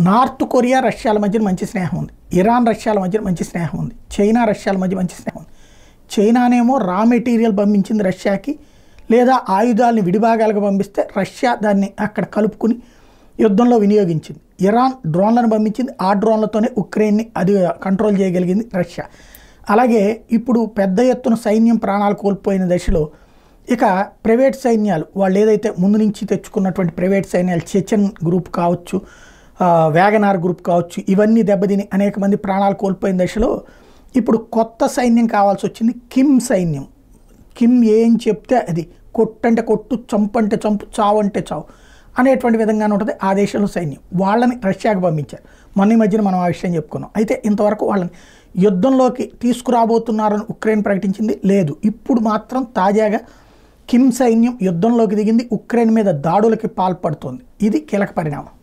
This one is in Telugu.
నార్త్ కొరియా రష్యాల మధ్య మంచి స్నేహం ఉంది, ఇరాన్ రష్యాల మధ్య మంచి స్నేహం ఉంది, చైనా రష్యాల మధ్య మంచి స్నేహం ఉంది. చైనానేమో రా మెటీరియల్ పంపించింది రష్యాకి, లేదా ఆయుధాలని విడిభాగాలుగా పంపిస్తే రష్యా దాన్ని అక్కడ కలుపుకుని యుద్ధంలో వినియోగించింది. ఇరాన్ డ్రోన్లను పంపించింది, ఆ డ్రోన్లతోనే ఉక్రెయిన్ని అది కంట్రోల్ చేయగలిగింది రష్యా. అలాగే ఇప్పుడు పెద్ద ఎత్తున సైన్యం ప్రాణాలు కోల్పోయిన దశలో ఇక ప్రైవేట్ సైన్యాలు వాళ్ళు ఏదైతే ముందు నుంచి తెచ్చుకున్నటువంటి ప్రైవేట్ సైన్యాలు చెచెన్ గ్రూప్ కావచ్చు, వ్యాగనార్ గ్రూప్ కావచ్చు, ఇవన్నీ దెబ్బతిని అనేక మంది ప్రాణాలు కోల్పోయిన దశలో ఇప్పుడు కొత్త సైన్యం కావాల్సి వచ్చింది. కిమ్ సైన్యం. కిమ్ ఏం చెప్తే అది, కొట్టంటే కొట్టు, చంపంటే చంపు, చావు అంటే చావు అనేటువంటి విధంగానే ఉంటుంది ఆ దేశంలో సైన్యం. వాళ్ళని రష్యాకు పంపించారు. మొన్న మధ్యన మనం ఆ విషయం చెప్పుకున్నాం. అయితే ఇంతవరకు వాళ్ళని యుద్ధంలోకి తీసుకురాబోతున్నారని ఉక్రెయిన్ ప్రకటించింది లేదు. ఇప్పుడు మాత్రం తాజాగా కిమ్ సైన్యం యుద్ధంలోకి దిగింది, ఉక్రెయిన్ మీద దాడులకి పాల్పడుతోంది. ఇది కీలక పరిణామం.